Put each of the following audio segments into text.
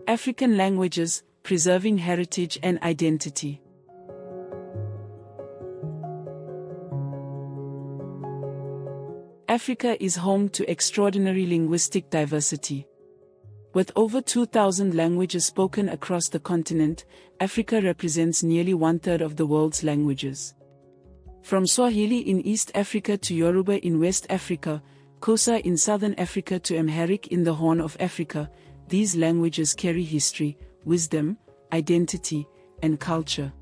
African languages, preserving heritage and identity. Africa is home to extraordinary linguistic diversity. With over 2,000 languages spoken across the continent, Africa represents nearly one-third of the world's languages. From Swahili in East Africa to Yoruba in West Africa, Xhosa in Southern Africa to Amharic in the Horn of Africa, these languages carry history, wisdom, identity, and culture.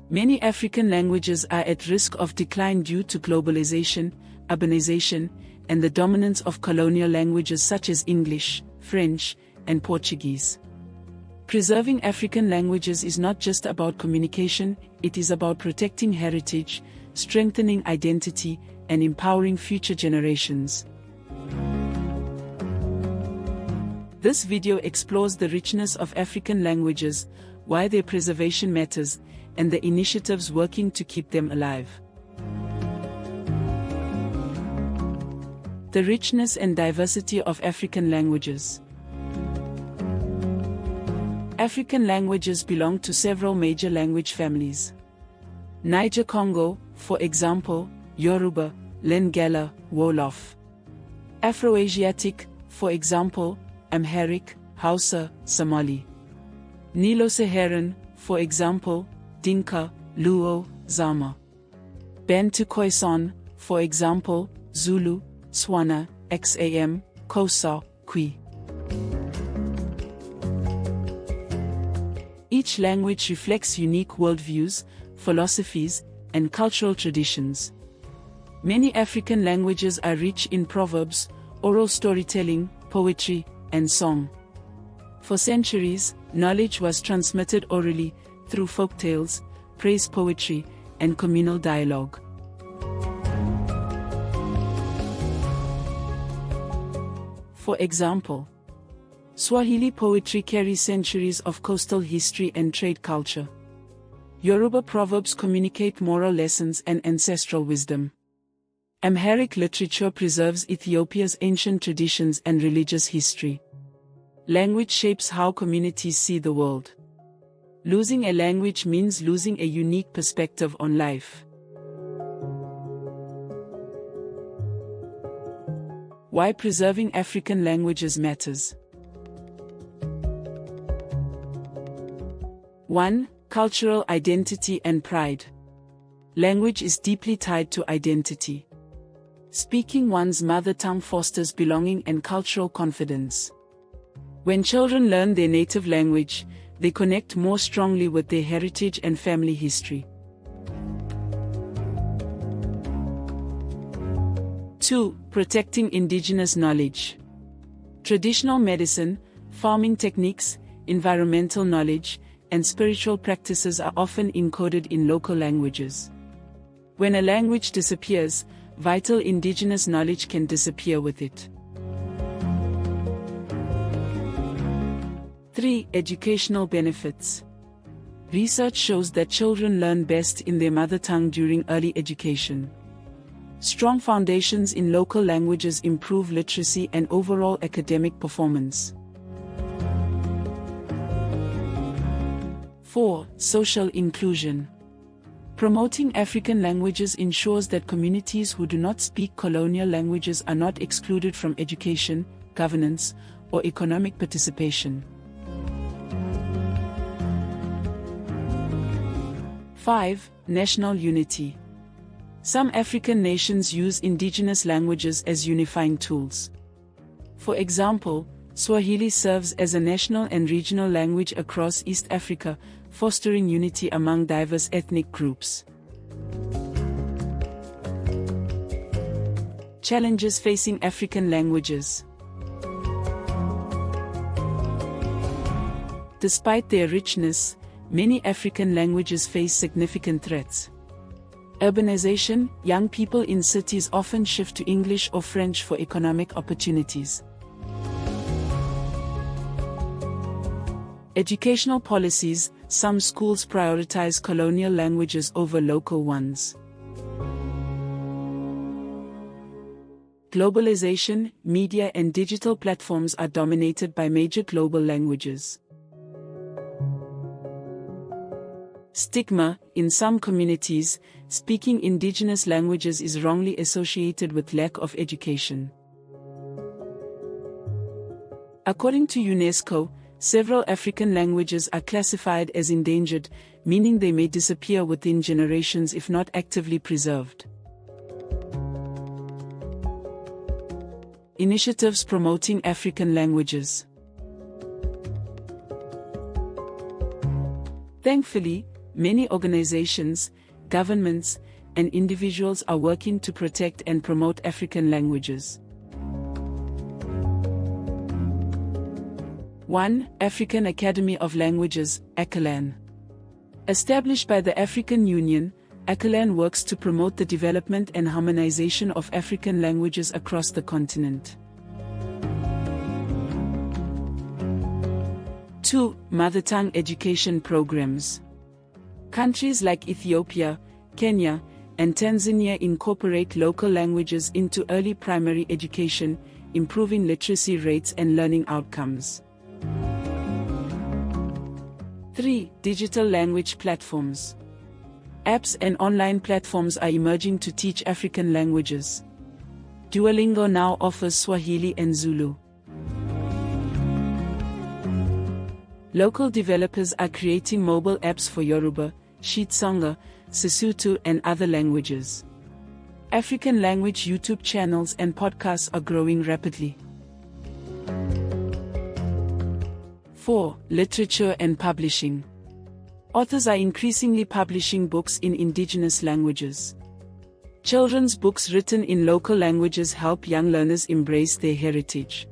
Many African languages are at risk of decline due to globalization, urbanization, and the dominance of colonial languages such as English, French, and Portuguese. Preserving African languages is not just about communication, it is about protecting heritage, strengthening identity, and empowering future generations. This video explores the richness of African languages, why their preservation matters, and the initiatives working to keep them alive. The richness and diversity of African languages. African languages belong to several major language families. Niger-Congo, for example, Yoruba, Lingala, Wolof. Afroasiatic, for example, Amharic, Hausa, Somali. Nilo-Saharan, for example, Dinka, Luo, Zama. Bantu Khoisan, for example, Zulu, Tswana, Xam, Xhosa, Kwi. Each language reflects unique worldviews, philosophies, and cultural traditions. Many African languages are rich in proverbs, oral storytelling, poetry, and song. For centuries, knowledge was transmitted orally, through folktales, praise poetry, and communal dialogue. For example, Swahili poetry carries centuries of coastal history and trade culture. Yoruba proverbs communicate moral lessons and ancestral wisdom. Amharic literature preserves Ethiopia's ancient traditions and religious history. Language shapes how communities see the world. Losing a language means losing a unique perspective on life. Why preserving African languages matters. 1. Cultural identity and pride. Language is deeply tied to identity. Speaking one's mother tongue fosters belonging and cultural confidence. When children learn their native language, they connect more strongly with their heritage and family history. 2. Protecting indigenous knowledge. Traditional medicine, farming techniques, environmental knowledge, and spiritual practices are often encoded in local languages. When a language disappears, vital indigenous knowledge can disappear with it. 3. Educational benefits. Research shows that children learn best in their mother tongue during early education. Strong foundations in local languages improve literacy and overall academic performance. 4. Social inclusion. Promoting African languages ensures that communities who do not speak colonial languages are not excluded from education, governance, or economic participation. 5. National unity. Some African nations use indigenous languages as unifying tools. For example, Swahili serves as a national and regional language across East Africa, fostering unity among diverse ethnic groups. Challenges facing African languages. Despite their richness, many African languages face significant threats. Urbanization, young people in cities often shift to English or French for economic opportunities. Educational policies, some schools prioritize colonial languages over local ones. Globalization, media and digital platforms are dominated by major global languages. Stigma: in some communities, speaking indigenous languages is wrongly associated with lack of education. According to UNESCO, several African languages are classified as endangered, meaning they may disappear within generations if not actively preserved. Initiatives promoting African languages. Thankfully, many organizations, governments, and individuals are working to protect and promote African languages. 1. African Academy of Languages, ACALAN. Established by the African Union, ACALAN works to promote the development and harmonization of African languages across the continent. 2. Mother tongue education programs. Countries like Ethiopia, Kenya, and Tanzania incorporate local languages into early primary education, improving literacy rates and learning outcomes. 3. Digital language platforms. Apps and online platforms are emerging to teach African languages. Duolingo now offers Swahili and Zulu. Local developers are creating mobile apps for Yoruba, Xitsonga, Sesotho and other languages. African language YouTube channels and podcasts are growing rapidly. 4. Literature and publishing. Authors are increasingly publishing books in indigenous languages. Children's books written in local languages help young learners embrace their heritage.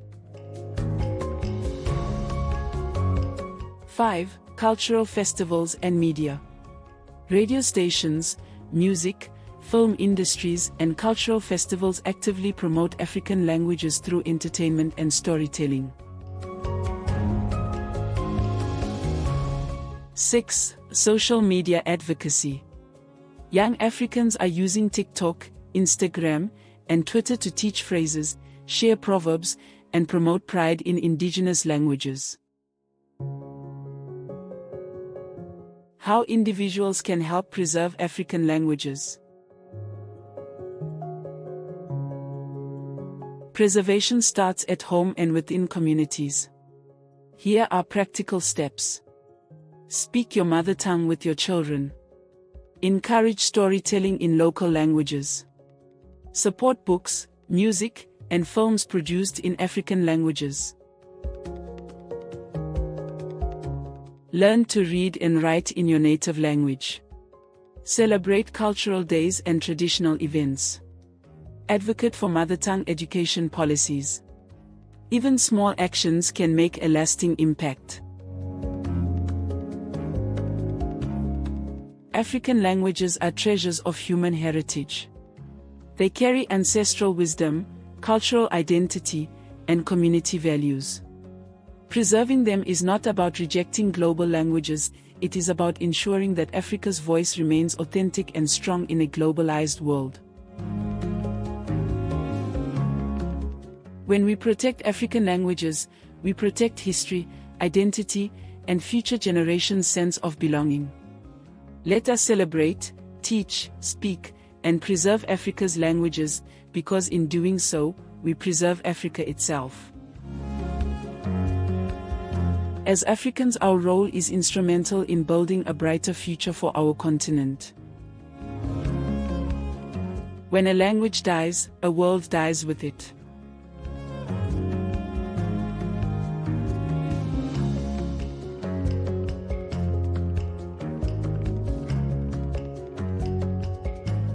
5. Cultural festivals and media. Radio stations, music, film industries, and cultural festivals actively promote African languages through entertainment and storytelling. 6. Social media advocacy. Young Africans are using TikTok, Instagram, and Twitter to teach phrases, share proverbs, and promote pride in indigenous languages. How individuals can help preserve African languages. Preservation starts at home and within communities. Here are practical steps. Speak your mother tongue with your children. Encourage storytelling in local languages. Support books, music, and films produced in African languages. Learn to read and write in your native language. Celebrate cultural days and traditional events. Advocate for mother tongue education policies. Even small actions can make a lasting impact. African languages are treasures of human heritage. They carry ancestral wisdom, cultural identity, and community values. Preserving them is not about rejecting global languages, it is about ensuring that Africa's voice remains authentic and strong in a globalized world. When we protect African languages, we protect history, identity, and future generations' sense of belonging. Let us celebrate, teach, speak, and preserve Africa's languages, because in doing so, we preserve Africa itself. As Africans, our role is instrumental in building a brighter future for our continent. When a language dies, a world dies with it.